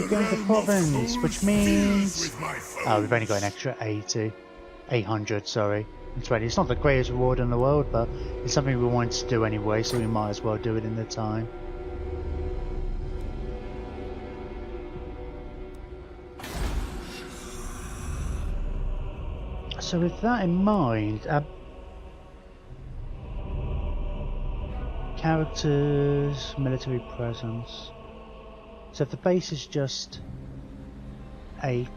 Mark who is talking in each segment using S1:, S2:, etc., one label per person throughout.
S1: we go into province, which means... Oh, we've only got an extra 800, sorry. And 20. It's not the greatest reward in the world, but it's something we wanted to do anyway, so we might as well do it in the time. So with that in mind, characters, military presence. So if the base is just 8.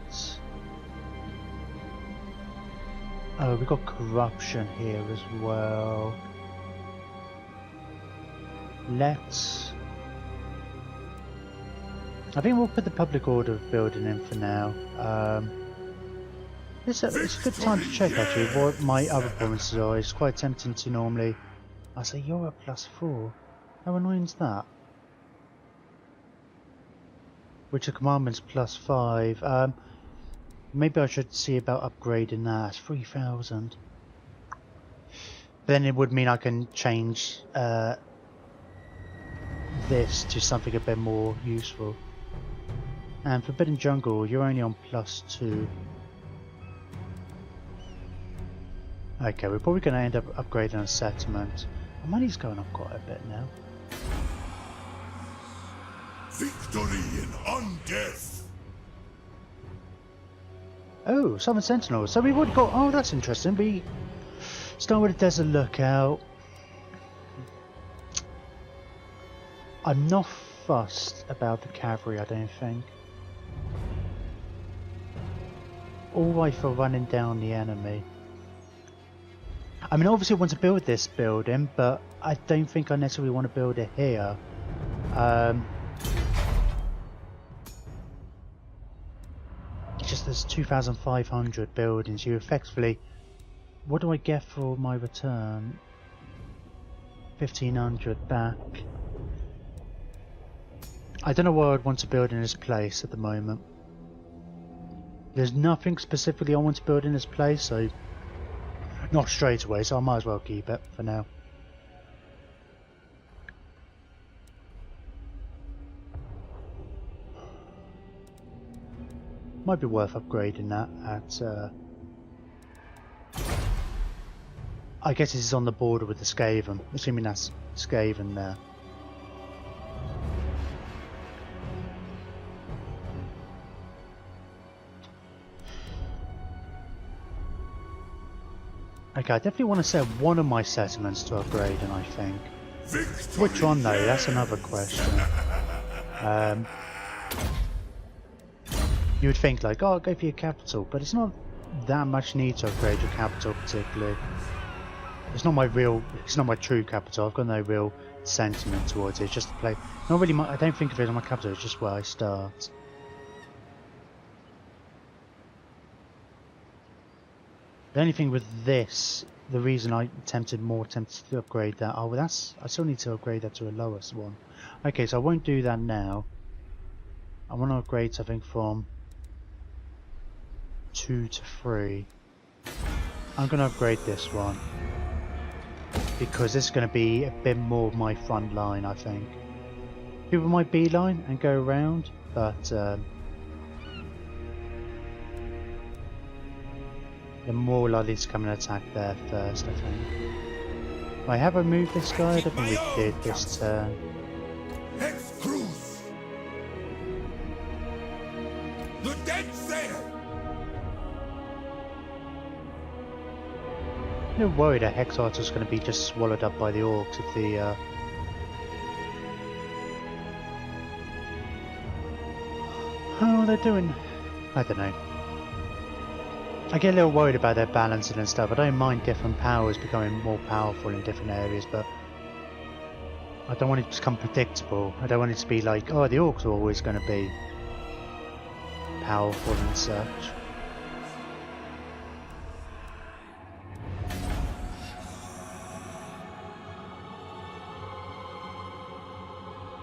S1: Oh, we've got corruption here as well. I think we'll put the public order of building in for now. It's a good time to check actually what my other provinces are. It's quite tempting to normally... I say you're at +4. How annoying is that? Which are commandments +5. Maybe I should see about upgrading that. It's 3,000. Then it would mean I can change this to something a bit more useful. And Forbidden Jungle, you're only on +2. Okay, we're probably going to end up upgrading a settlement. Our money's going up quite a bit now.
S2: Victory in undeath.
S1: Oh, Southern Sentinels. So we've already got... Oh, that's interesting. We start with a Desert Lookout. I'm not fussed about the cavalry, I don't think. All right for running down the enemy. I mean, obviously I want to build this building, but I don't think I necessarily want to build it here. It's just there's 2,500 buildings. You effectively... What do I get for my return? 1,500 back. I don't know what I'd want to build in this place at the moment. There's nothing specifically I want to build in this place, so... Not straight away, so I might as well keep it for now. Might be worth upgrading that at... I guess this is on the border with the Skaven, assuming that's Skaven there. Okay, I definitely want to set one of my settlements to upgrade, and I think.
S2: Victory.
S1: Which one though? That's another question. You would think like, oh, go for your capital, but it's not that much need to upgrade your capital particularly. It's not my true capital. I've got no real sentiment towards it. It's just to play. Not really. I don't think of it as my capital. It's just where I start. The only thing with this, the reason I tempted to upgrade that. Oh, well, I still need to upgrade that to a lowest one. Okay, so I won't do that now. I want to upgrade something from 2 to 3. I'm going to upgrade this one because this is going to be a bit more of my front line, I think. People might beeline and go around, but they're more likely to come and attack there first, I think. Right, have I moved this guy? I don't think we did this turn.
S2: Let's cruise. The dead's there.
S1: I'm a little worried that Hexarter's going to be just swallowed up by the orcs if the how they're doing. I don't know. I get a little worried about their balancing and stuff. I don't mind different powers becoming more powerful in different areas, but I don't want it to become predictable. I don't want it to be like, oh, the orcs are always going to be powerful and such.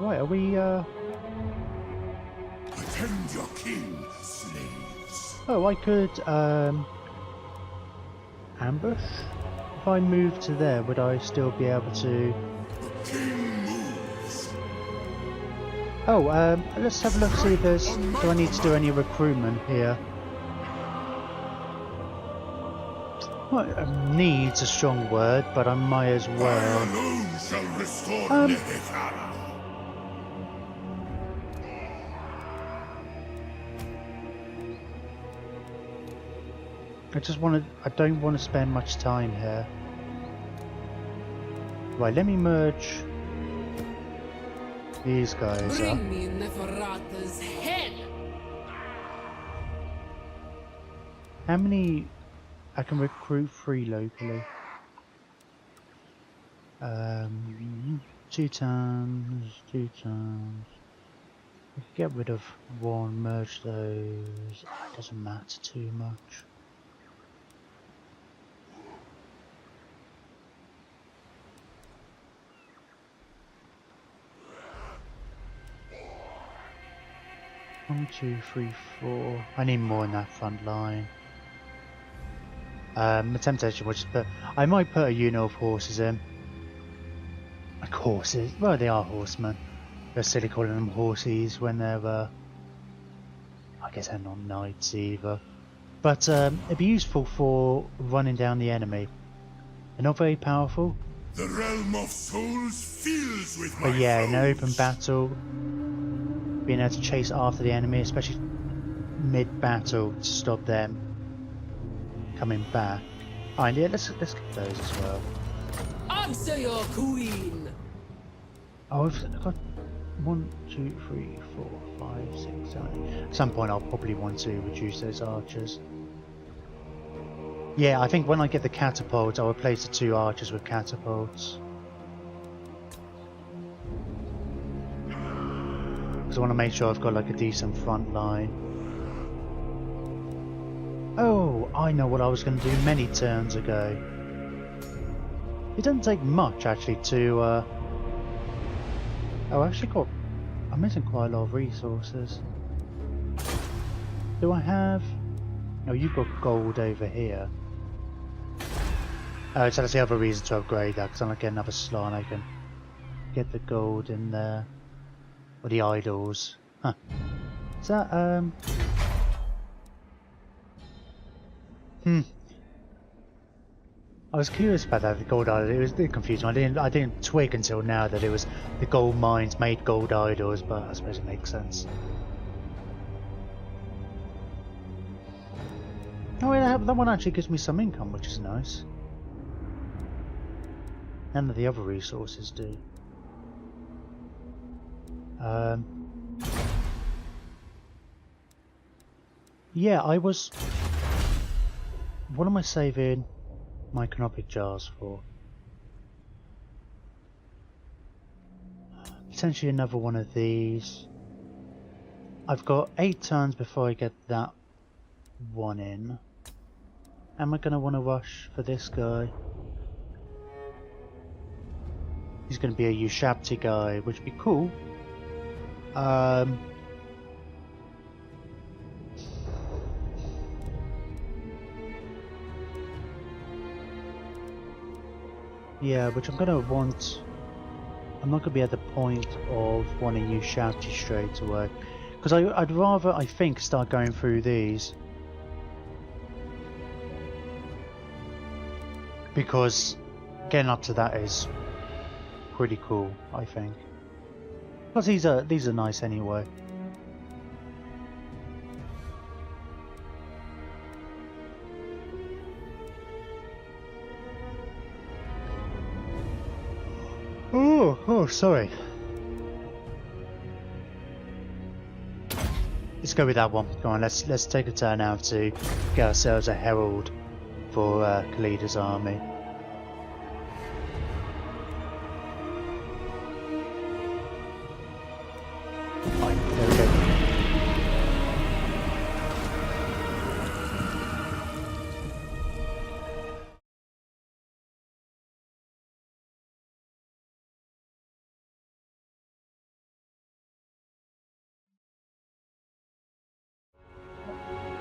S1: Right, are we
S2: Attend your king, slaves.
S1: Oh, I could ambush? If I move to there, would I still be able to...
S2: The king moves.
S1: Oh, let's have a look, see if there's... Do I need to do any recruitment here? Well, needs a strong word, but I might as
S2: I
S1: well.
S2: alone shall restore Nehekara.
S1: I don't want to spend much time here. Right, let me merge these guys up.
S3: Bring me Neferata's head.
S1: How many... I can recruit 3 locally. 2 times, 2 times. I could get rid of 1, merge those. It doesn't matter too much. One, 2, 3, 4. I need more in that front line. The temptation was just put... I might put a unit of horses in. Like horses? Well, they are horsemen. They're silly calling them horses when they're... I guess they're not knights either. But it'd be useful for running down the enemy. They're not very powerful.
S2: The realm of souls fills with my
S1: But yeah, in
S2: foes.
S1: open battle, being able to chase after the enemy, especially mid-battle, to stop them coming back. Alright, yeah, let's get those as well.
S3: Answer your queen.
S1: Oh, I've got 1, 2, 3, 4, 5, 6, 7. At some point, I'll probably want to reduce those archers. Yeah, I think when I get the catapults, I'll replace the 2 archers with catapults. Because I want to make sure I've got like a decent front line. Oh, I know what I was going to do many turns ago. It doesn't take much actually to... Oh, I actually got... I'm missing quite a lot of resources. Do I have... Oh, you've got gold over here. So that's the other reason to upgrade that, because I'm going to get another slot and I can get the gold in there. Or the idols. Huh. Is that, I was curious about that, the gold idol. It was a bit confusing. I didn't twig until now that it was the gold mines made gold idols, but I suppose it makes sense. Oh yeah, that one actually gives me some income, which is nice. None of the other resources do. Yeah, I was... What am I saving my canopic jars for? Potentially another one of these. I've got 8 turns before I get that one in. Am I going to want to rush for this guy? He's going to be a Ushabti guy, which would be cool. Yeah, which I'm going to want... I'm not going to be at the point of wanting Ushabti straight away. Because I'd rather, I think, start going through these. Because getting up to that is pretty cool, I think. Plus these are nice anyway. Oh, sorry. Let's go with that one. Come on, let's take a turn now to get ourselves a herald for Khalida's army. Right, there we go.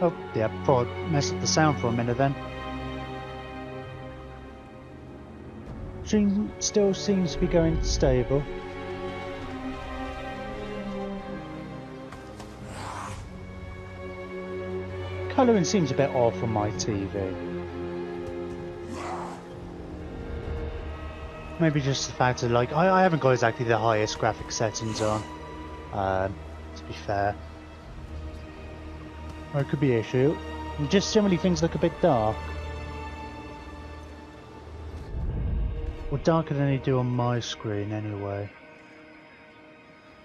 S1: Oh, yeah, thought I'd mess up the sound for a minute then. Stream still seems to be going stable. colouring seems a bit off on my TV. Maybe just the fact that, like, I haven't got exactly the highest graphic settings on, to be fair. Or it could be an issue. Just generally things look a bit dark. Well, darker than they do on my screen anyway.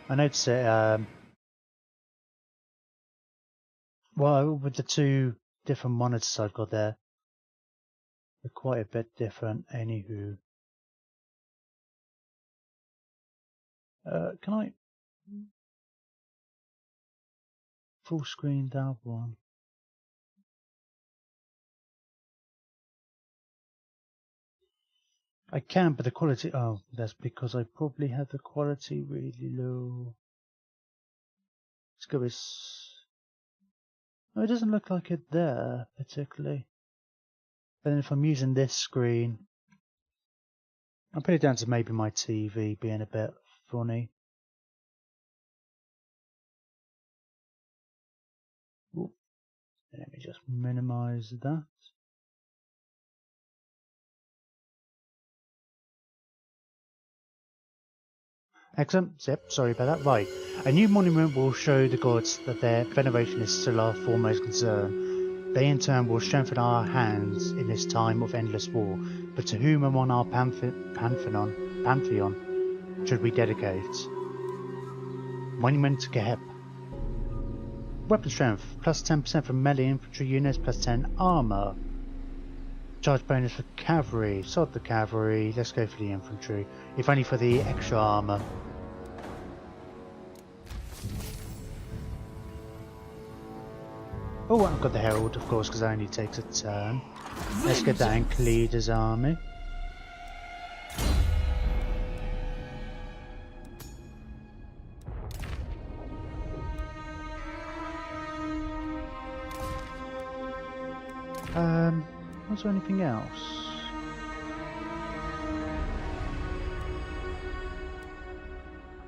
S1: I noticed it, well, with the two different monitors I've got there, they're quite a bit different. Anywho. Can I full screen that one? I can, but the quality, oh, that's because I probably had the quality really low. Let's go with, oh, it doesn't look like it there, particularly. But then if I'm using this screen, I'll put it down to maybe my TV being a bit funny. Ooh. Let me just minimize that. Excellent. Yep, sorry about that. Right. A new monument will show the gods that their veneration is still our foremost concern. They in turn will strengthen our hands in this time of endless war. But to whom among our pantheon should we dedicate? Monument to Gehep. Weapon strength, plus 10% for melee infantry units, plus 10 armor. Charge bonus for cavalry. Sod the cavalry. Let's go for the infantry. If only for the extra armor. Oh, I've got the herald, of course, because it only takes a turn. Let's get that in Khalida's army. Was there anything else?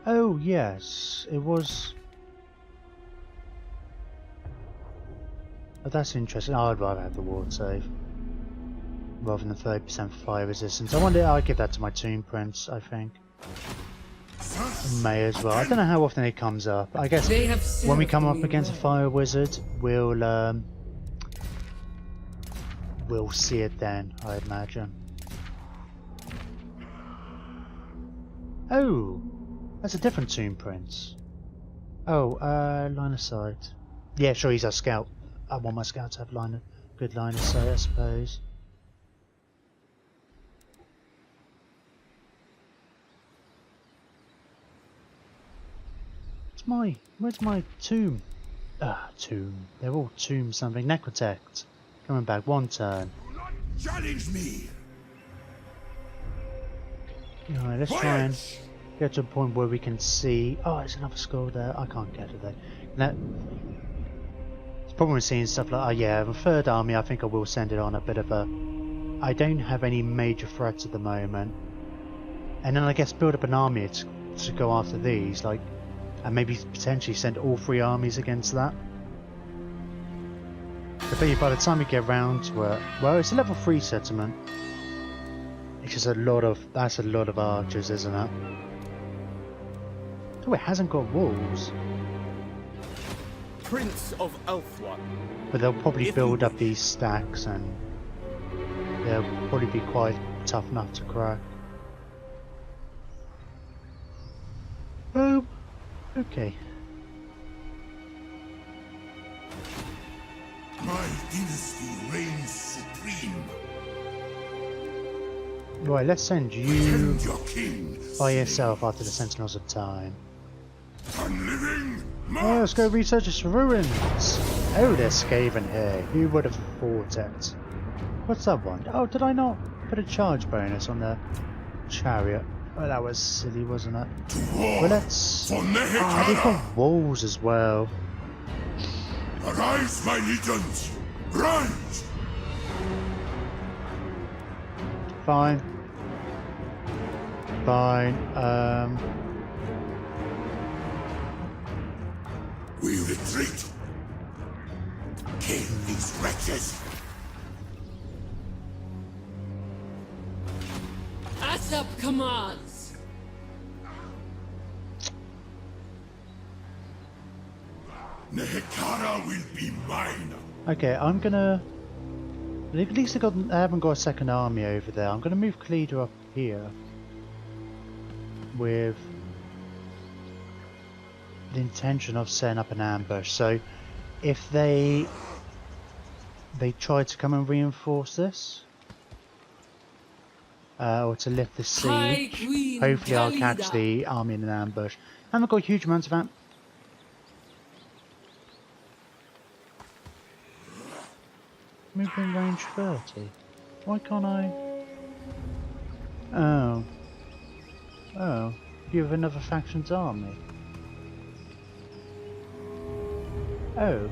S1: Oh yes, it was. Oh, that's interesting. Oh, I'd rather have the ward save rather than 30% fire resistance. I wonder. I'll give that to my Tomb Prince. I think. May as well. I don't know how often it comes up. I guess when we come up against a fire wizard, we'll see it then, I imagine. Oh, that's a different Tomb Prince. Oh, line of sight. Yeah, sure, he's our scout. I want my scout to have good line of sight, I suppose. Where's my tomb? Tomb. They're all tomb something. Necrotect. Coming back, one turn.
S2: Do not challenge me.
S1: Alright, let's try and get to a point where we can see. Oh, there's another skull there. I can't get it there. Now, the problem with seeing stuff like, oh yeah, the third army, I think I will send it on a bit of a. I don't have any major threats at the moment, and then I guess build up an army to go after these, like, and maybe potentially send all three armies against that. But by the time we get round to it, well, it's a level 3 settlement. It's just that's a lot of archers, isn't it? Oh, it hasn't got walls.
S4: Prince of Elfwa.
S1: But they'll probably build up these stacks and they'll probably be quite tough enough to crack. Oh, okay.
S2: My dynasty reigns supreme.
S1: Right, let's send you
S2: Defend your king.
S1: by yourself after the Sentinels of Time.
S2: Unliving
S1: Oh, let's go research its ruins. Oh, there's Skaven here. Who would have thought it? What's that one? Oh, did I not put a charge bonus on the chariot? Oh, that was silly, wasn't it? Well, let's.
S2: for
S1: Ah, they've
S2: Nehekara.
S1: got walls as well.
S2: Arise, my legions. Rise.
S1: Fine. Fine.
S2: We retreat. King these wretches!
S3: Asap commands.
S2: Nehekara will be mine!
S1: Okay, I'm gonna... At least I haven't got a second army over there. I'm gonna move Khalida up here. With the intention of setting up an ambush. So, if they try to come and reinforce this, or to lift the
S3: High
S1: siege,
S3: Queen
S1: hopefully I'll catch
S3: Khalida.
S1: the army in an ambush. I haven't got huge amounts of movement range 30. Why can't I? Oh. Oh. You have another faction's army. Oh.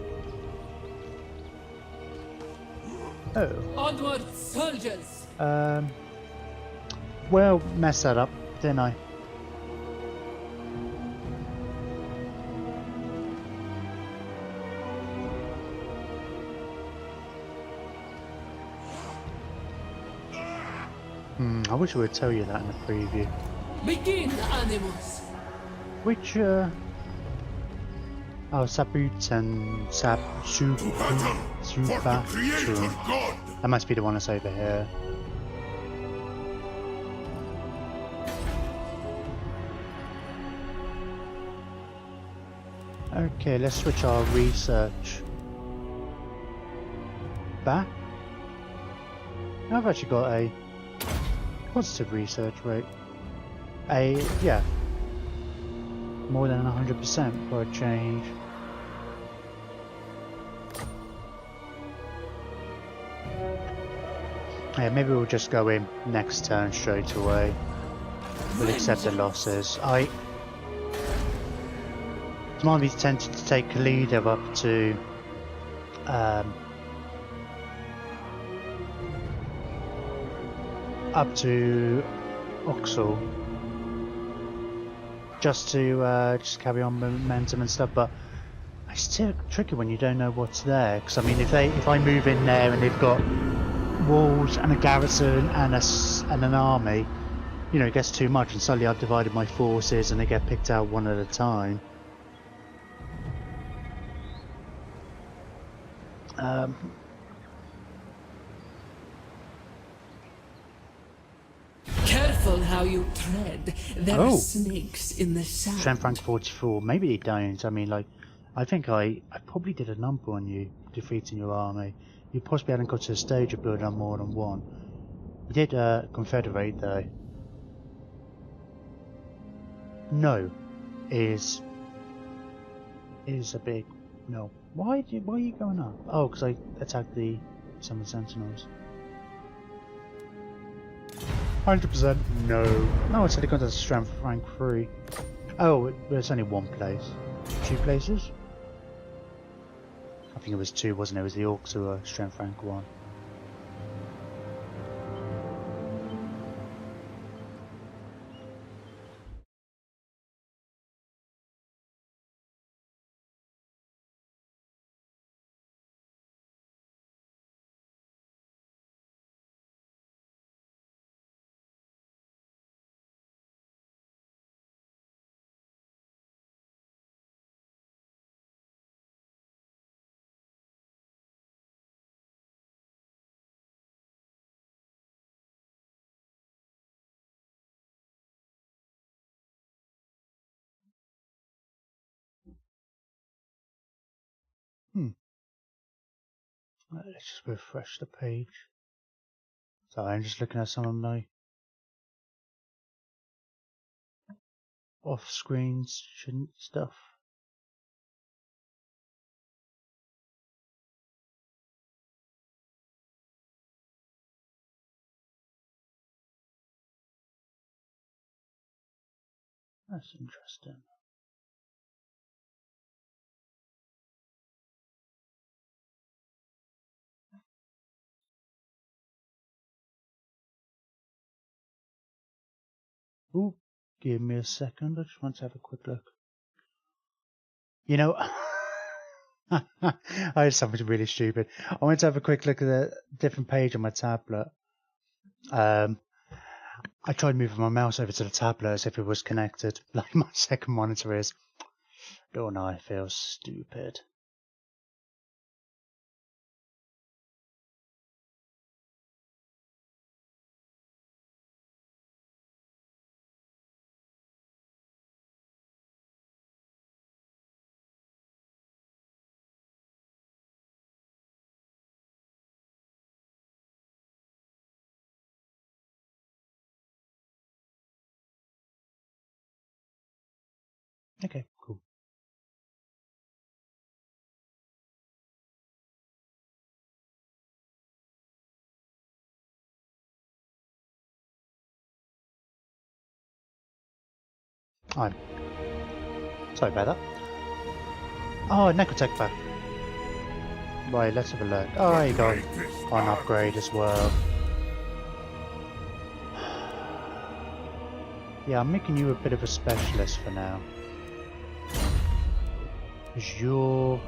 S1: Oh.
S3: Onward, soldiers.
S1: Well, messed that up, didn't I? I wish I would tell you that in the preview.
S3: Begin, animus.
S1: Which, oh, Sabut and
S2: To battle for the Creator God!
S1: That must be the one that's over here. Okay, let's switch our research back. I've actually got a positive research rate. Yeah, more than 100% for a change. Yeah, maybe we'll just go in next turn straight away. We'll accept the losses. Might be tempted to take Khalida up to Oxel, just to just carry on momentum and stuff. But it's still tricky when you don't know what's there. Because I mean, if I move in there and they've got walls and a garrison and an army, you know, it gets too much, and suddenly I've divided my forces and they get picked out one at a time.
S3: Careful how you tread. There are snakes in the sand.
S1: Strength rank 44. Maybe they don't. I mean, like, I think I probably did a number on you defeating your army. You possibly hadn't got to the stage of building up more than one. You did confederate though. No, is a big no. Why are you going up? Oh, because I attacked some of the sentinels. 100% no. No, it's only got to strength rank 3. Oh, it's only one place. 2 places? I think it was 2, wasn't it? It was the orcs who were strength rank 1. Let's just refresh the page. Sorry, I'm just looking at some of my off-screen stuff. That's interesting. Ooh, give me a second. I just want to have a quick look. You know, I had something really stupid. I went to have a quick look at a different page on my tablet. I tried moving my mouse over to the tablet as if it was connected, like my second monitor is. Oh no, I feel stupid. Okay, cool. I'm sorry about that. Oh, Necrotech back. Right, let's have a look. Oh, there you go. On upgrade as well. Yeah, I'm making you a bit of a specialist for now. Because you're...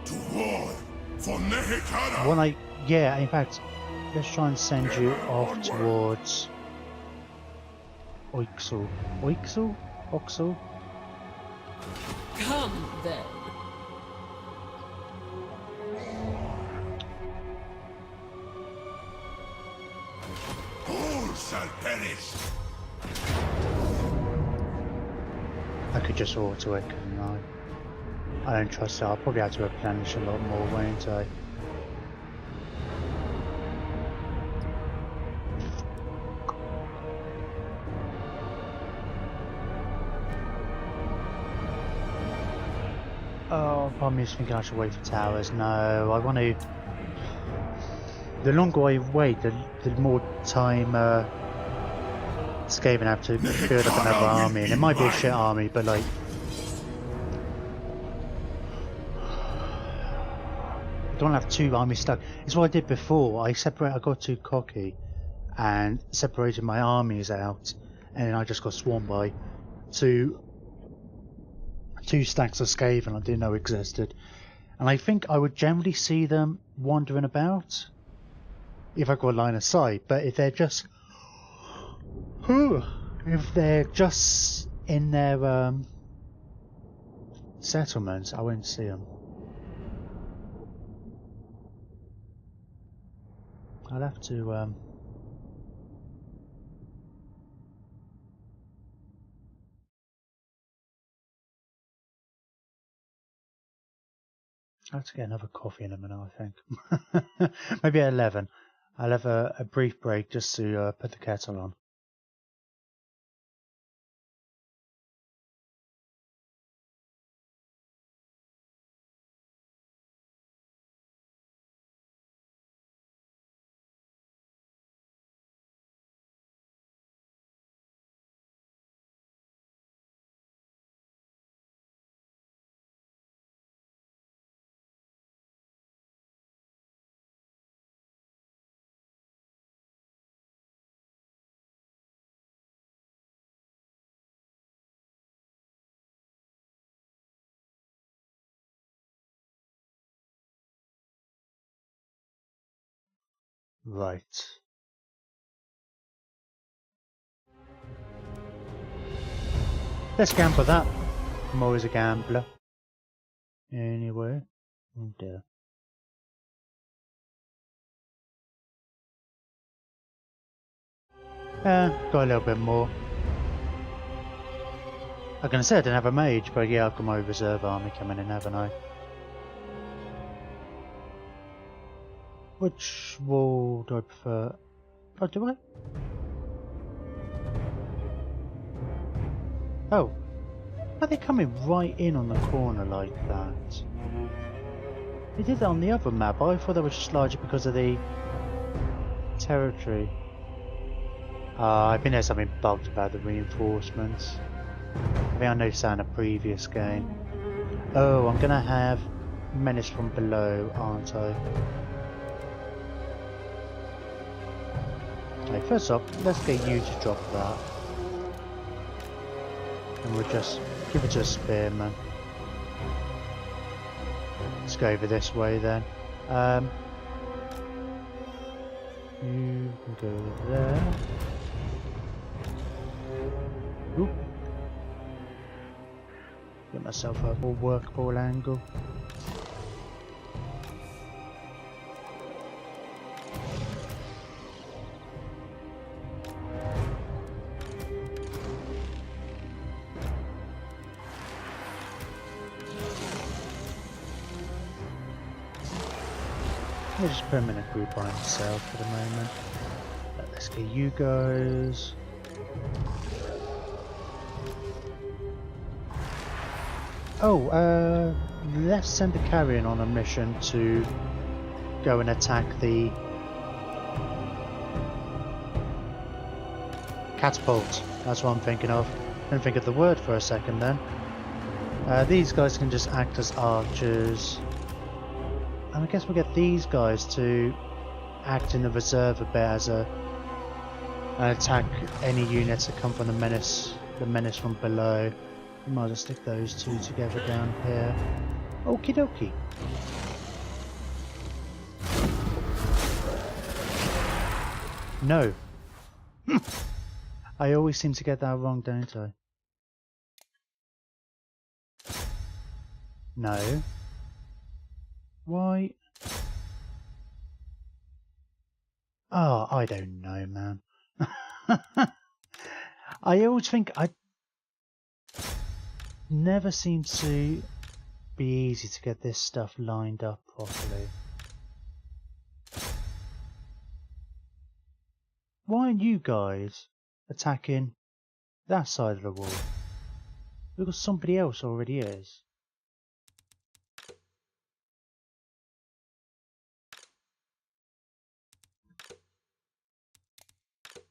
S2: To war for Nehekara.
S1: When yeah, in fact, let's try and send you off towards... Oixel. Oixel? Oxel?
S3: Come then.
S2: All shall perish.
S1: I could just auto it, couldn't I? I don't trust it. I'll probably have to replenish a lot more, won't I? Oh, part of me is thinking I should wait for towers. No, I want to... The longer I wait, the more time Skaven have to build up another army. And it might be a shit army, but like... I don't have two armies stuck. It's what I did before. I got too cocky and separated my armies out, and then I just got swarmed by two stacks of Skaven I didn't know existed. And I think I would generally see them wandering about if I got a line of sight, but if they're just in their settlements, I won't see them. I'll have to get another coffee in a minute, I think. Maybe at 11. I'll have a brief break just to put the kettle on. Right. Let's gamble that. I'm always a gambler. Anyway. Oh dear. Got a little bit more. I was going to say I didn't have a mage, but yeah, I've got my reserve army coming in, haven't I? Which wall do I prefer? Oh, do I? Oh. Are they coming right in on the corner like that? They did that on the other map, but I thought that was just larger because of the territory. I think there's something bugged about the reinforcements. I think I noticed that in a previous game. Oh, I'm gonna have menace from below, aren't I? Okay, first up, let's get you to drop that. And we'll just give it to a spearman. Let's go over this way then. You can go there. Oop. Get myself a more workable angle. We'll just put him in a group by himself for the moment. Let's get you guys. Oh, let's send the Carrion on a mission to go and attack the catapult. That's what I'm thinking of. Didn't think of the word for a second then. These guys can just act as archers. And I guess we'll get these guys to act in the reserve a bit as and attack any units that come from the menace from below. We might as well stick those two together down here. Okie dokie. No. I always seem to get that wrong, don't I? No. Why? Oh, I don't know, man. I always think I never seem to be easy to get this stuff lined up properly. Why aren't you guys attacking that side of the wall? Because somebody else already is.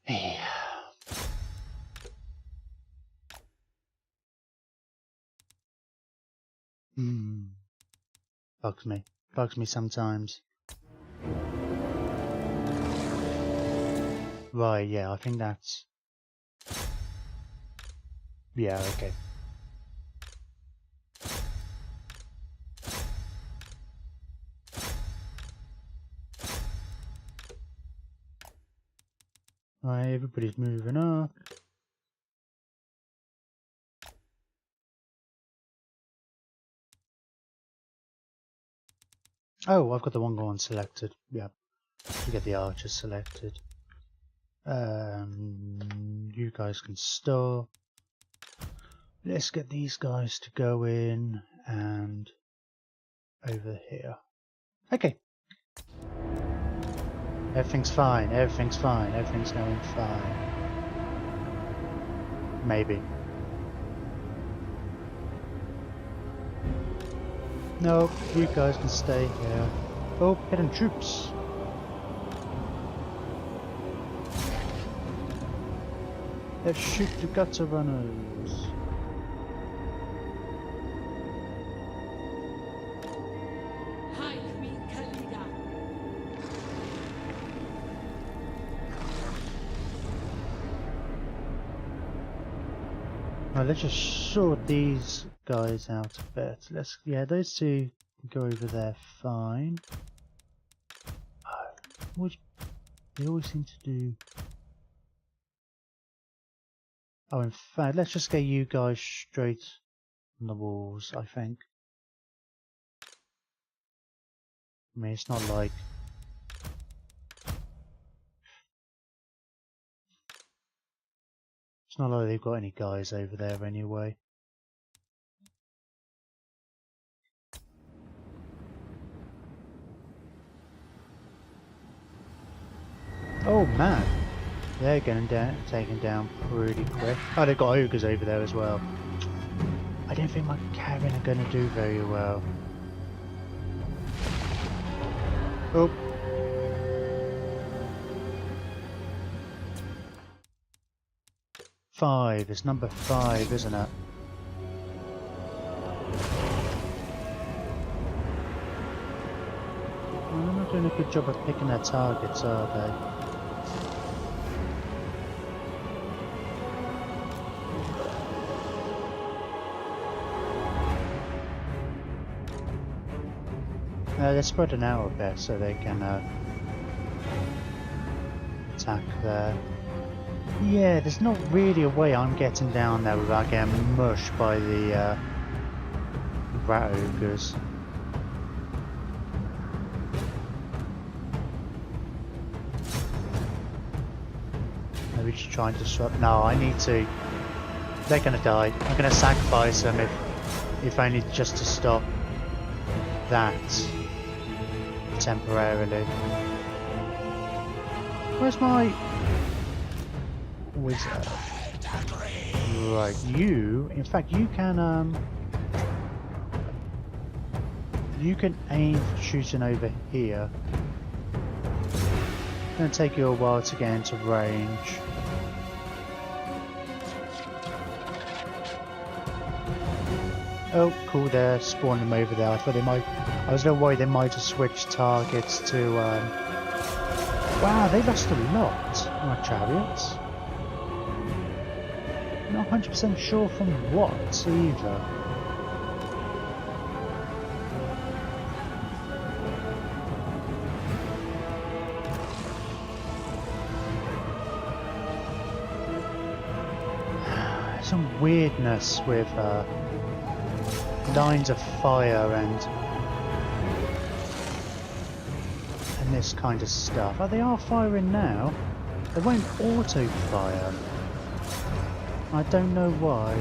S1: Yeah. Bugs me sometimes. Right, yeah, I think that's... Yeah, okay. Right, everybody's moving up. Oh, I've got the one going selected. Yeah, to get the archers selected. You guys can stop. Let's get these guys to go in and over here. Okay. Everything's fine, everything's fine, everything's going fine. Maybe. Nope, you guys can stay here. Oh, hidden troops. Let's shoot the gutter runners.
S3: Hide me, Khalida.
S1: Right, let's just sort these guys out a bit. Yeah, those two can go over there fine. They always seem to do... Oh, in fact, let's just get you guys straight on the walls, I think. I mean, it's not like... It's not like they've got any guys over there anyway. Oh man, they're getting taken down pretty quick. Oh, they've got ogres over there as well. I don't think my Karen are going to do very well. Oh. Five, it's number 5, isn't it? Well, they're not doing a good job of picking their targets, are they? They're spreading out a bit so they can attack there. Yeah, there's not really a way I'm getting down there without getting mushed by the rat ogres. Maybe just try and disrupt. No, I need to. They're gonna die. I'm gonna sacrifice them if only just to stop that temporarily. Where's my wizard? Right, you. In fact, you can aim shooting over here. It's gonna take you a while to get into range. Oh, cool, they're spawning them over there. I thought they might... I was a little worried they might have switched targets to... Wow, they lost a lot, my chariots. Not 100% sure from what, either. Some weirdness with... lines of fire and this kind of stuff. Oh, they are firing now. They won't auto fire. I don't know why.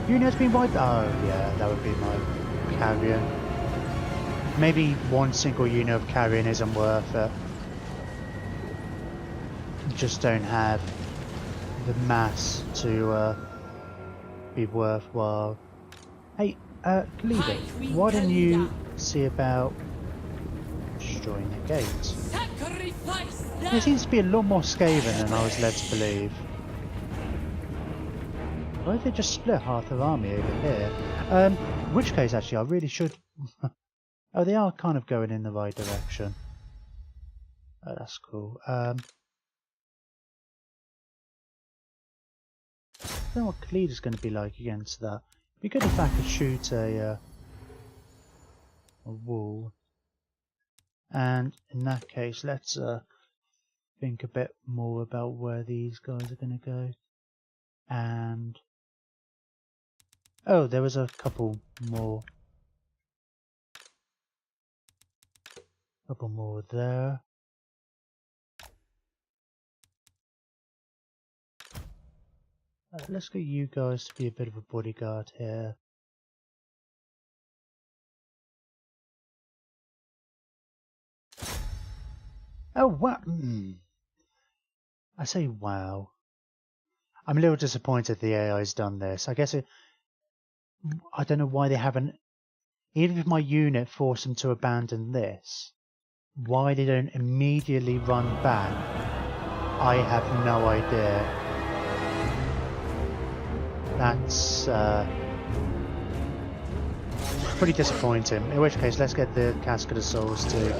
S1: Unit's been wiped. Oh yeah, that would be my carrion. Maybe one single unit of carrion isn't worth it. Just don't have the mass to be worthwhile. Hey, Khalida, why don't you see about destroying the gate? There seems to be a lot more Skaven than I was led to believe. Why did they just split half their army over here? In which case, actually, I really should... Oh, they are kind of going in the right direction. Oh, that's cool. I don't know what Khalida's going to be like against that. It'd be good if I could shoot a wall. And in that case, let's think a bit more about where these guys are going to go. And... oh, there was a couple more. Couple more there. Let's get you guys to be a bit of a bodyguard here. Oh wow! I say wow. I'm a little disappointed the AI's done this. I guess I don't know why they haven't. Even if my unit forced them to abandon this, why they don't immediately run back, I have no idea. That's pretty disappointing. In which case, let's get the Casket of Souls to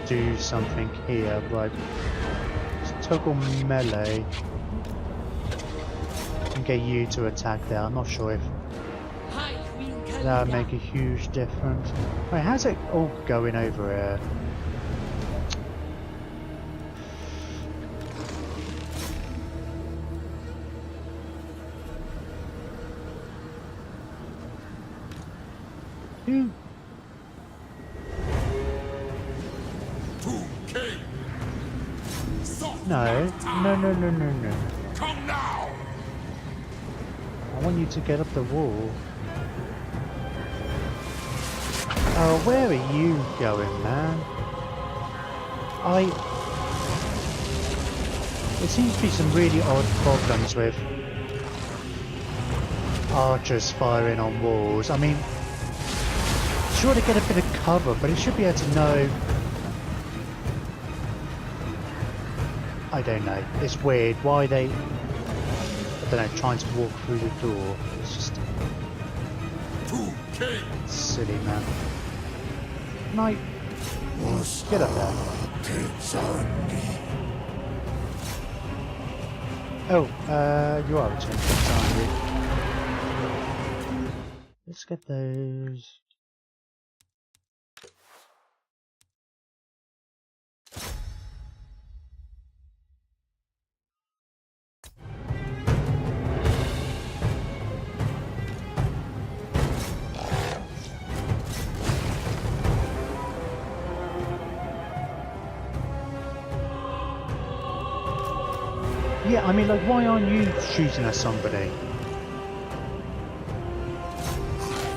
S1: do something here. Right, let's toggle melee and get you to attack there. I'm not sure if that would make a huge difference. Right, how's it all going over here? Who? No.
S2: Come now.
S1: I want you to get up the wall. Oh, where are you going, man? There seems to be some really odd problems with archers firing on walls. I mean, sure to get a bit of cover, but it should be able to know. I don't know. It's weird. Why they... I don't know, trying to walk through the door. It's just... silly, man. Knight, get up there. Oh, you are returning to Sandy. Let's get those. Yeah, I mean, like, why aren't you shooting at somebody?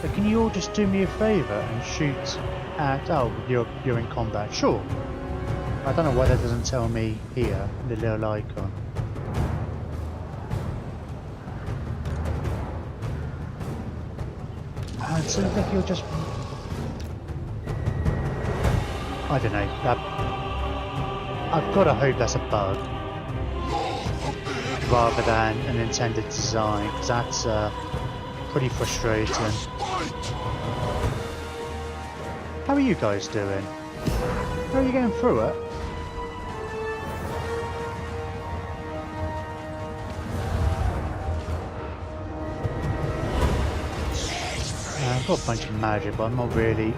S1: Like, can you all just do me a favour and shoot at... Oh, you're in combat. Sure. I don't know why that doesn't tell me here, the little icon. And so if you're just... I don't know. That... I've got to hope that's a bug, rather than an intended design, because that's pretty frustrating. How are you guys doing? How are you getting through it? I've got a bunch of magic, but I'm not really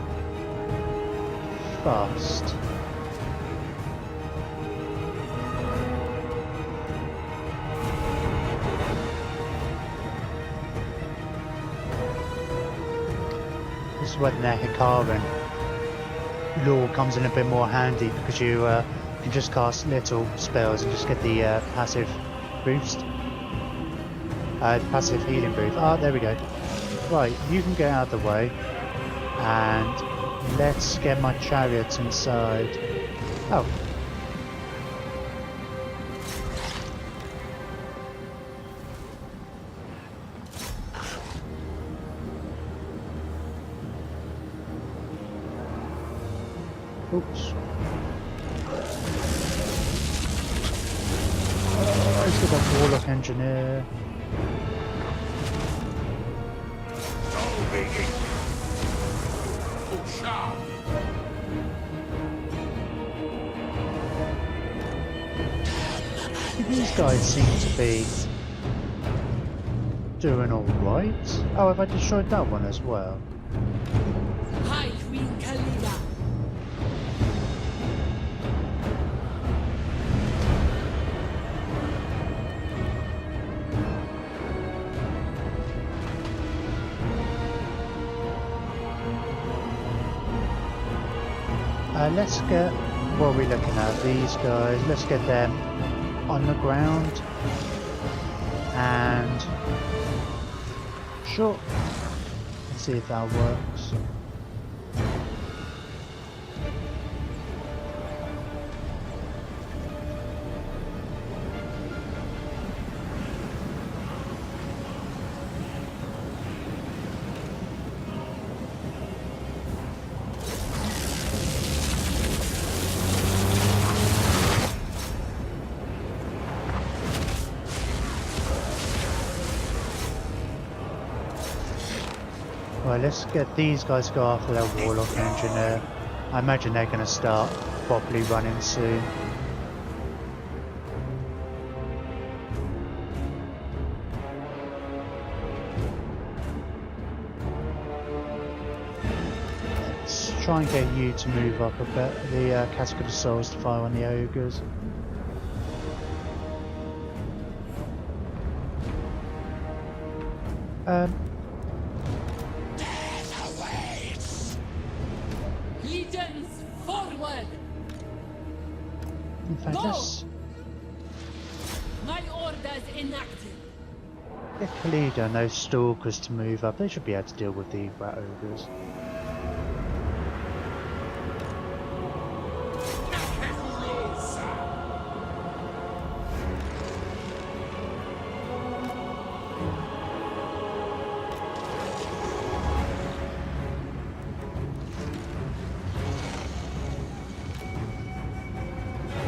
S1: fast. This is when the Hikaran lore comes in a bit more handy, because you can just cast little spells and just get the passive boost. Passive healing boost. Ah, there we go. Right, you can get out of the way, and let's get my chariots inside. Oh. Oops. Let's get that Warlock Engineer. These guys seem to be doing alright. Oh, have I destroyed that one as well?
S3: Hi, Queen Khalida.
S1: Let's get, what are we looking at? These guys, let's get them on the ground. And sure, let's see if that works. Right, let's get these guys to go after their Warlock Engineer. I imagine they're going to start properly running soon. Let's try and get you to move up a bit. The Cascade of Souls to fire on the ogres.
S3: Legions, forward!
S1: In fact, let's
S3: My orders enacted.
S1: get Khalida and those stalkers to move up. They should be able to deal with the rat ogres.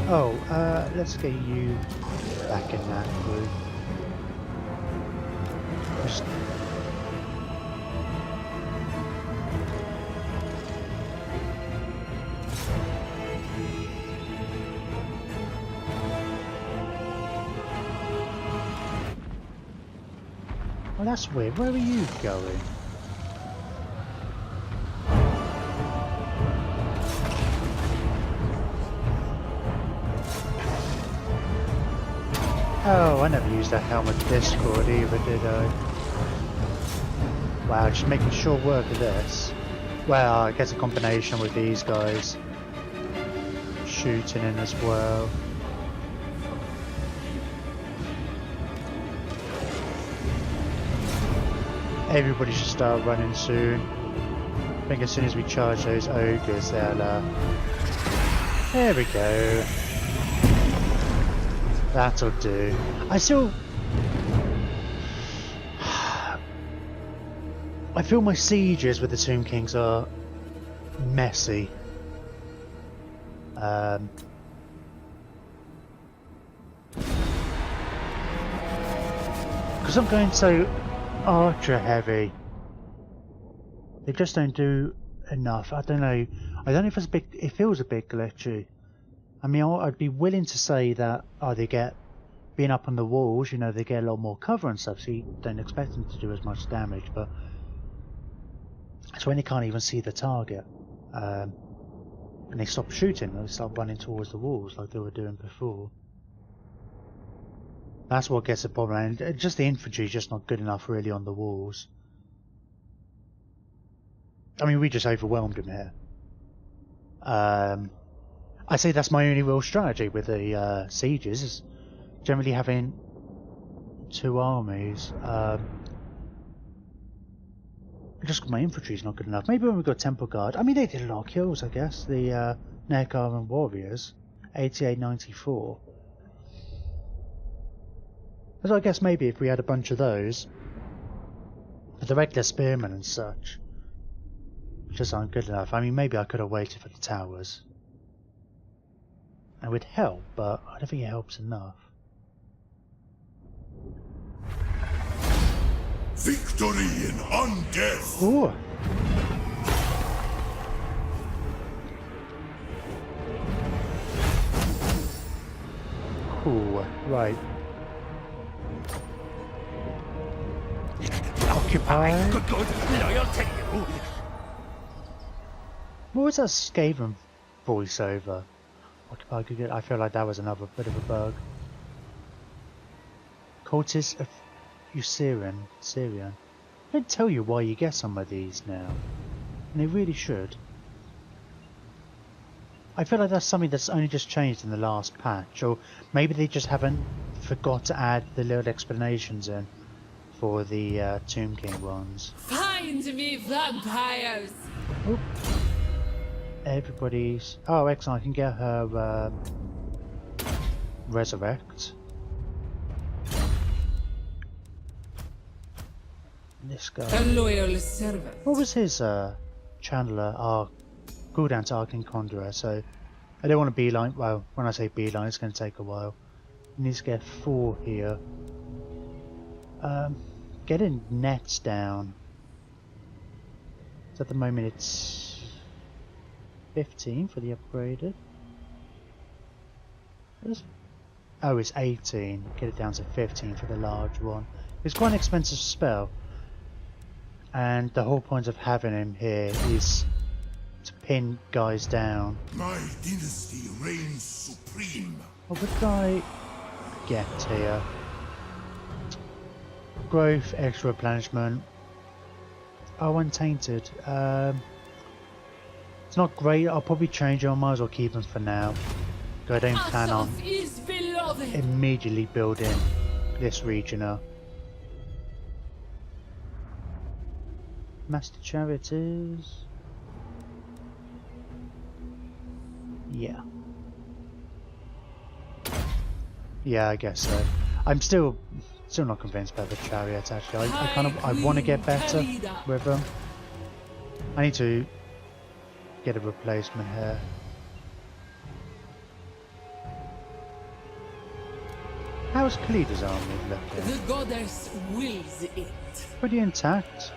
S1: Oh, let's get you back in that group. Just... that's weird. Where are you going? Oh, I never used that helmet Discord either, did I? Wow, just making short work of this. Well, I guess a combination with these guys shooting in as well. Everybody should start running soon. I think as soon as we charge those ogres, they'll there we go. That'll do. I still... I feel my sieges with the Tomb Kings are messy. Because I'm going so archer heavy. They just don't do enough. I don't know. I don't know if it's a bit... It feels a bit glitchy. I mean, I'd be willing to say that they get... Being up on the walls, you know, they get a lot more cover and stuff, so you don't expect them to do as much damage, but... It's when they can't even see the target. And they stop shooting, they start running towards the walls like they were doing before. That's what gets the problem, and just the infantry is just not good enough really on the walls. I mean, we just overwhelmed him here. I say that's my only real strategy with the sieges, is generally having two armies. Just my infantry's not good enough. Maybe when we got Temple Guard. I mean, they did a lot of kills, I guess. The Neckar and Warriors, 88-94. So I guess maybe if we had a bunch of those, but the regular spearmen and such just aren't good enough. I mean, maybe I could have waited for the towers. It would help, but I don't think it helps enough.
S2: Victory in undeath!
S1: Ooh. Cool, right. Occupy.
S4: I could go loyal to you.
S1: What was that Skaven voiceover? Occupy could get. I feel like that was another bit of a bug. Cultists of Syrian. I don't tell you why you get some of these now, and they really should. I feel like that's something that's only just changed in the last patch, or maybe they just haven't forgot to add the little explanations in for the Tomb King ones.
S3: Find me vampires!
S1: Oop. Everybody's... Oh, excellent, I can get her resurrect. This guy.
S3: A loyal servant.
S1: What was his Chandler? Cooldown to Arcane Conjurer, so I don't want to beeline. Well, when I say beeline, it's going to take a while. He needs to get 4 here. Getting nets down. So at the moment it's 15 for the upgraded. Oh, it's 18. Get it down to 15 for the large one. It's quite an expensive spell. And the whole point of having him here is to pin guys down.
S2: My dynasty reigns supreme.
S1: What would I get here? Growth, extra replenishment. Oh, Untainted. It's not great. I'll probably change it. I might as well keep them for now. I don't plan on immediately building this region up. Master Charities. Yeah. Yeah, I guess so. I'm still not convinced about the chariots actually. I want to get better with them. I need to get a replacement here. How's Khalida's army looking?
S3: The goddess wills it.
S1: Pretty intact.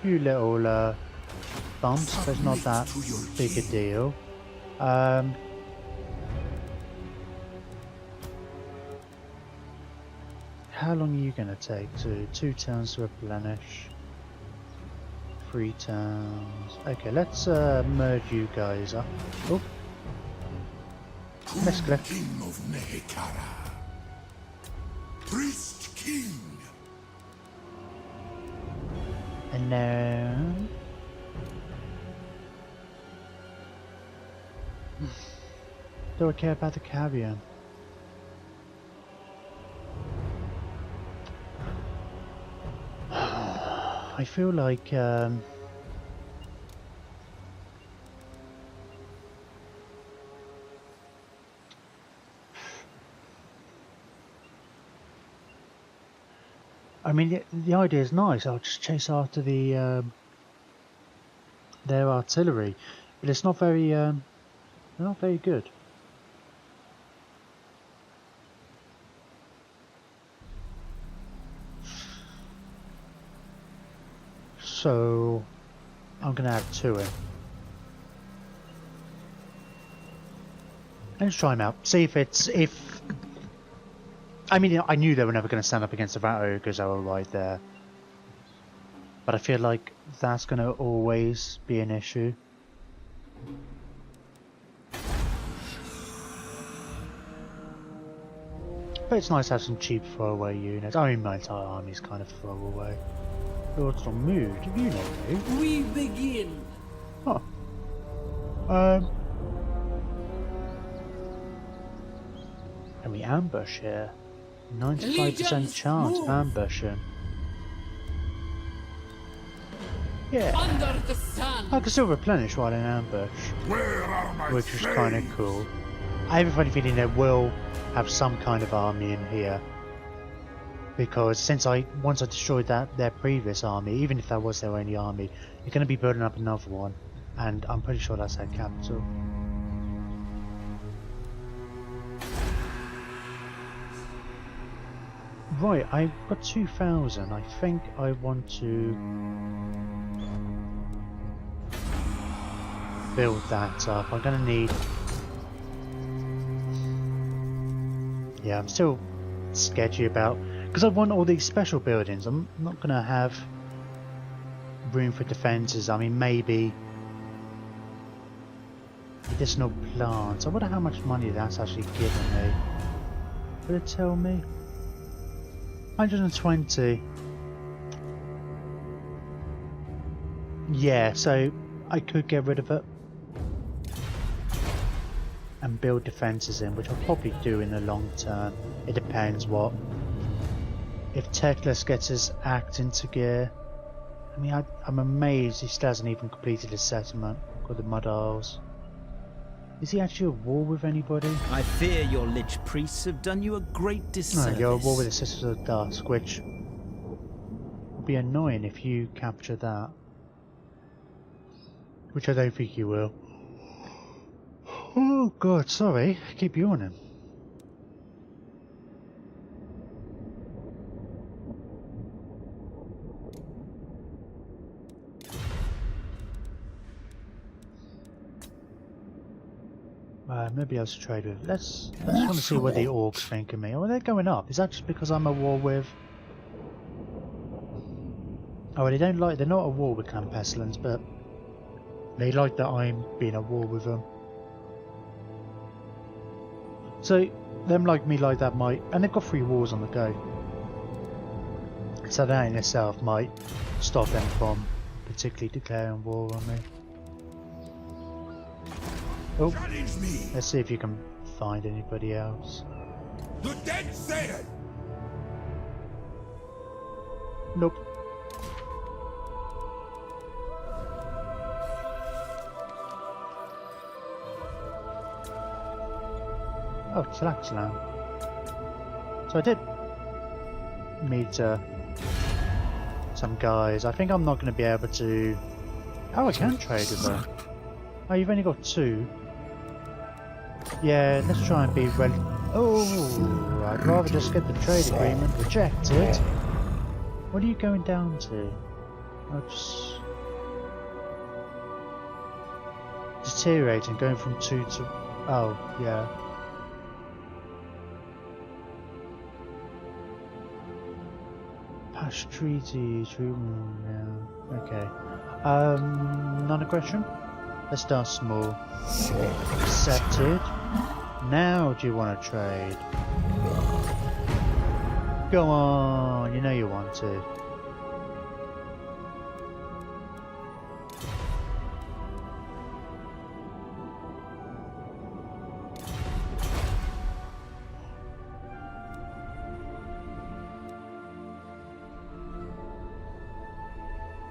S1: Few little bumps, but it's not that big a deal. how long are you going to take? 2 turns to replenish. 3 turns. Okay, let's merge you guys up. Oh. Misclick.
S2: King of Nehekara. Priest King.
S1: And then... do I care about the carrier? I feel like I mean the idea is nice. I'll just chase after the their artillery, but it's not very they're not very good. So I'm gonna add 2 in. Let's try them out. See if I mean, I knew they were never going to stand up against the rat ogres that were right there, but I feel like that's going to always be an issue. But it's nice to have some cheap throwaway units. I mean, my entire army's kind of throwaway. Lords on mood, you know me.
S3: We begin.
S1: Huh. Can we ambush here? 95% chance of ambushing. Yeah.
S3: Under the sun.
S1: I can still replenish while in ambush,
S2: Where are my
S1: which is kind of cool. I have a funny feeling they will have some kind of army in here, because once I destroyed their previous army, even if that was their only army, you're going to be building up another one, and I'm pretty sure that's their capital. Right, I've got 2,000. I think I want to build that up. I'm going to need... yeah, I'm still sketchy about... because I want all these special buildings. I'm not going to have room for defences. I mean, maybe medicinal plants. I wonder how much money that's actually given me. Will it tell me? 120. Yeah, so I could get rid of it and build defences in, which I'll probably do in the long term. It depends what. If Teclis gets his act into gear, I mean, I'm amazed he still hasn't even completed his settlement with the Mud Isles. Is he actually at war with anybody?
S5: I fear your lich priests have done you a great disservice.
S1: No, you're at war with the Sisters of the Dusk, which will be annoying if you capture that. Which I don't think you will. Oh god, sorry, keep yawning. Maybe I was to trade with. Let's want to see what the orcs think of me. Oh, they're going up. Is that just because I'm at war with? Oh, they're not at war with Clan Pestilence, but they like that I'm being at war with them. So them like me like that might, and they've got 3 wars on the go. So that in itself might stop them from particularly declaring war on me. Oh, let's see if you can find anybody else.
S2: The dead say it.
S1: Nope. Oh, Tlaxlan. So I did meet some guys. I think I'm not going to be able to... oh, I can trade with them. Oh, you've only got 2. Yeah, let's try and be ready. Oh, I'd rather just get the trade agreement rejected. What are you going down to? Oh, just... deteriorating, going from 2 to... oh, yeah. Clash treaty. Yeah. Okay. Non-aggression. Let's start small. Accepted. Now, do you want to trade? Go on. You know you want to.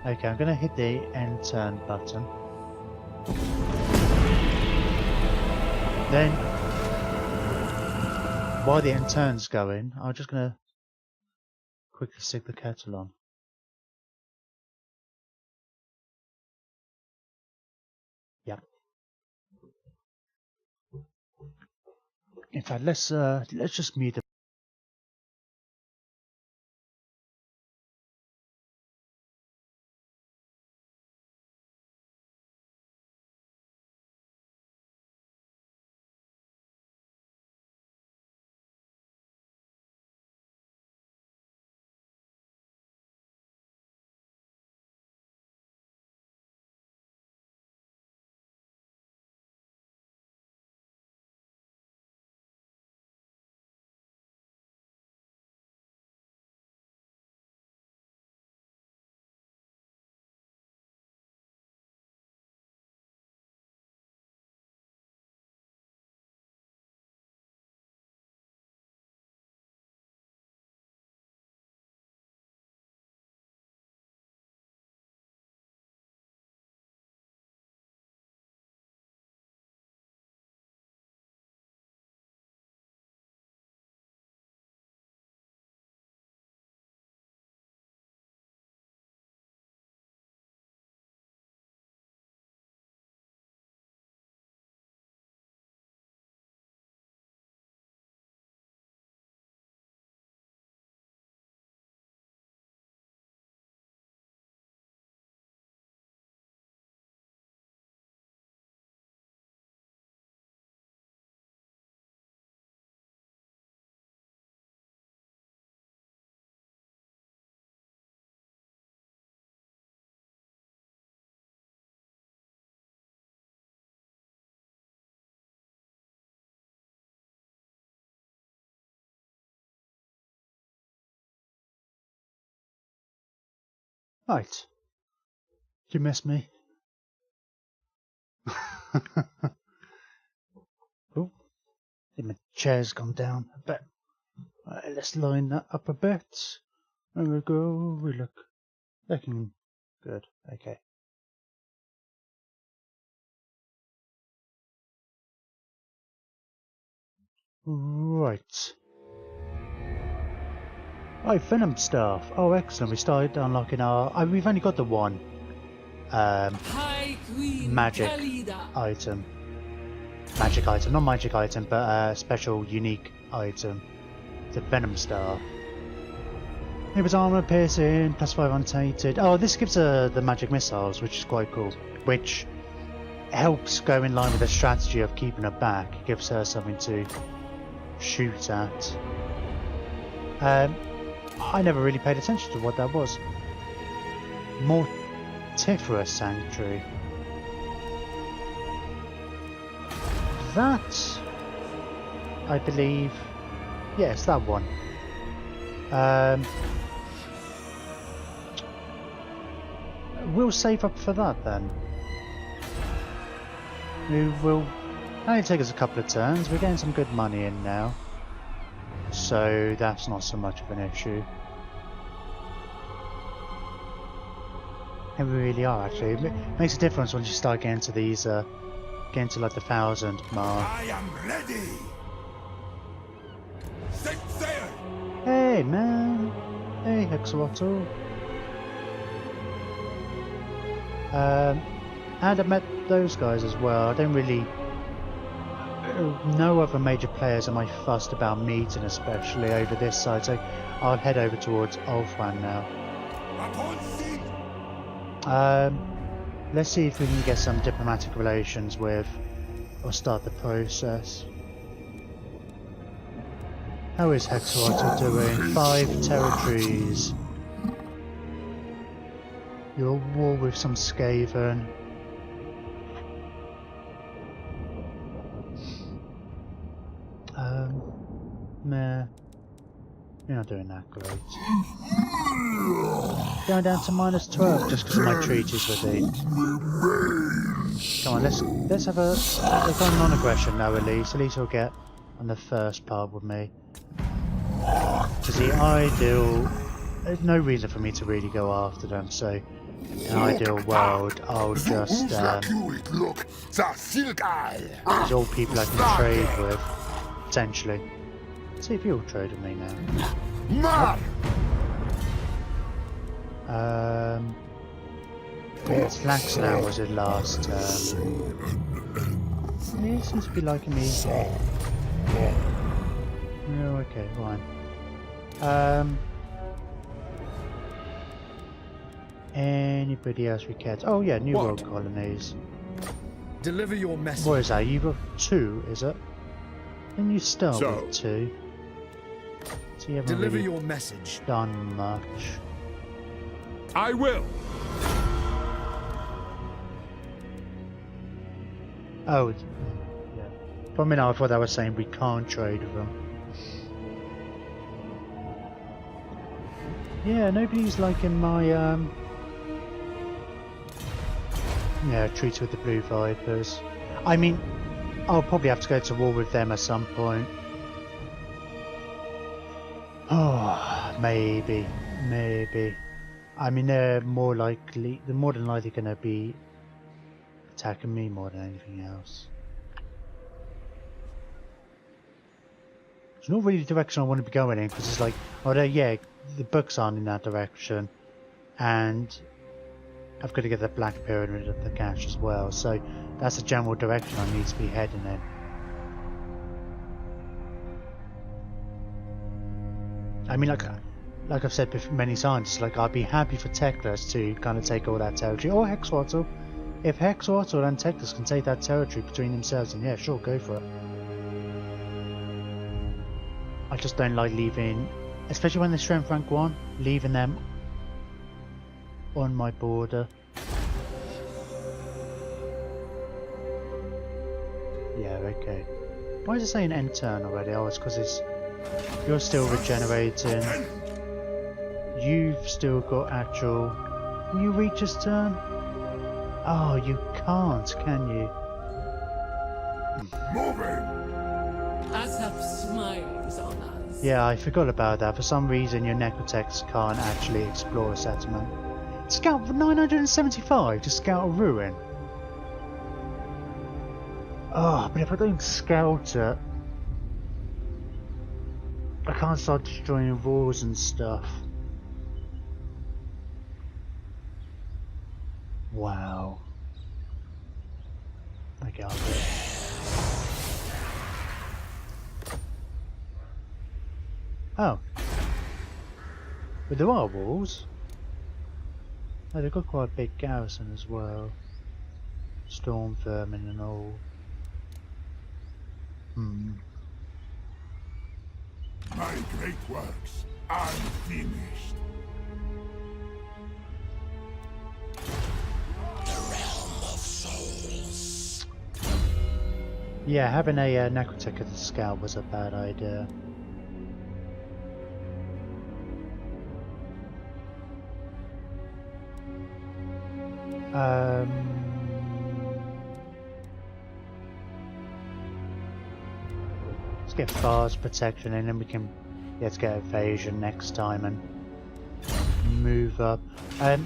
S1: Okay, I'm going to hit the end turn button. Then, while the end turn's going, I'm just going to quickly stick the kettle on. Yep. In fact, let's just mute the. Right. You miss me? Oh, my chair's gone down a bit. Right, let's line that up a bit. There we go. We look looking good. Okay. Right. Oh, Venom staff. Oh, excellent. We started unlocking our. Oh, we've only got the one.
S3: High Queen
S1: Magic
S3: Khalida.
S1: item. Magic item, not magic item, but a special, unique item. The Venom staff. It was armor piercing, +5 untainted. Oh, this gives her the magic missiles, which is quite cool. Which helps go in line with the strategy of keeping her back. It gives her something to shoot at. I never really paid attention to what that was. Mortiferous Sanctuary. That, I believe, yes, that one. We'll save up for that then. We will only take us a couple of turns. We're getting some good money in now, so that's not so much of an issue. And we really are actually. It makes a difference once you start getting to these, getting to like the 1,000 mark.
S2: I am ready. Set sail.
S1: Hey man, hey Hexawattle. And I met those guys as well. I don't really. No other major players am I fussed about meeting, especially over this side. So I'll head over towards Ulfran now.
S2: Upon seat.
S1: Let's see if we can get some diplomatic relations with, or start the process. How is Hexawattle doing? 5 territories. You're at war with some Skaven. Meh. You're not doing that great. Going down to -12 just because of my treaties with thee. Come on, let's have a look on non-aggression now at least. At least we'll get on the first part with me. Because the ideal, there's no reason for me to really go after them, so in an ideal world I'll just these all people I can trade with, potentially. Let's see if you'll trade with me now. It's Lax now, was it last term? He seems to be liking me. No, okay, fine. Anybody else we care? Oh yeah, New World colonies.
S4: Deliver your message.
S1: What is that? You've got 2, is it? Then you start with 2. So you haven't
S4: Deliver
S1: really
S4: your message.
S1: done much.
S2: I will.
S1: Oh, yeah. For a minute I thought I was saying we can't trade with them. Yeah, nobody's liking my treaty with the Blue Vipers. I mean, I'll probably have to go to war with them at some point. Oh, maybe. I mean, they're more than likely going to be attacking me more than anything else. It's not really the direction I want to be going in, because it's like, the books aren't in that direction, and I've got to get the Black Pyramid of the cache as well, so that's the general direction I need to be heading in. I mean, like I've said many times, like I'd be happy for Teclis to kind of take all that territory, or Hexwattle. If Hexwattle and Teclis can take that territory between themselves, then yeah, sure, go for it. I just don't like leaving, especially when they're strength rank 1, leaving them on my border. Yeah, okay. Why is it saying end turn already? Oh, it's because you're still regenerating. You've still got actual... Can you reach his turn? Oh, you can't, can you?
S3: Asap smiles on us.
S1: Yeah, I forgot about that. For some reason, your Necrotex can't actually explore a settlement. Scout for 975 to scout a ruin. Oh, but if I don't scout it, I can't start destroying walls and stuff. Wow. Okay, I'll do it. Oh. But there are walls. Oh, they've got quite a big garrison as well. Storm vermin and all.
S2: My great works are finished.
S1: Yeah, having a Necrotech as a scout was a bad idea. Let's get fast protection and then we can let's get evasion next time and move up.
S3: High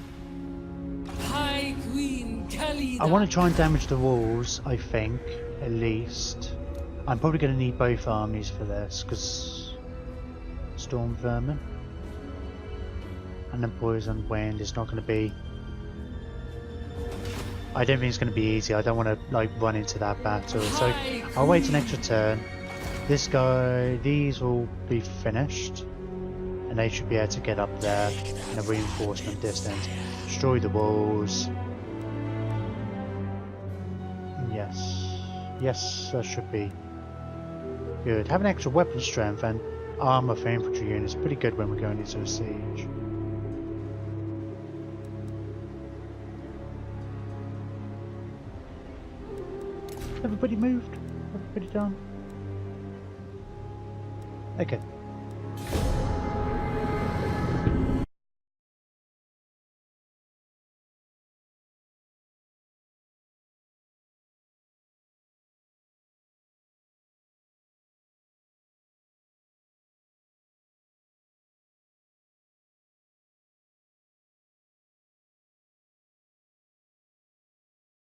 S3: Queen Khalida.
S1: I want to try and damage the walls, I think, at least. I'm probably going to need both armies for this, because Storm Vermin and then Poison Wind is not going to be... I don't think it's going to be easy. I don't want to like run into that battle, so I'll wait an extra turn. This guy, these will be finished, and they should be able to get up there in a reinforcement distance. Destroy the walls. Yes, that should be good. Having extra weapon strength and armor for infantry units is pretty good when we're going into a siege. Everybody moved? Everybody done? Okay.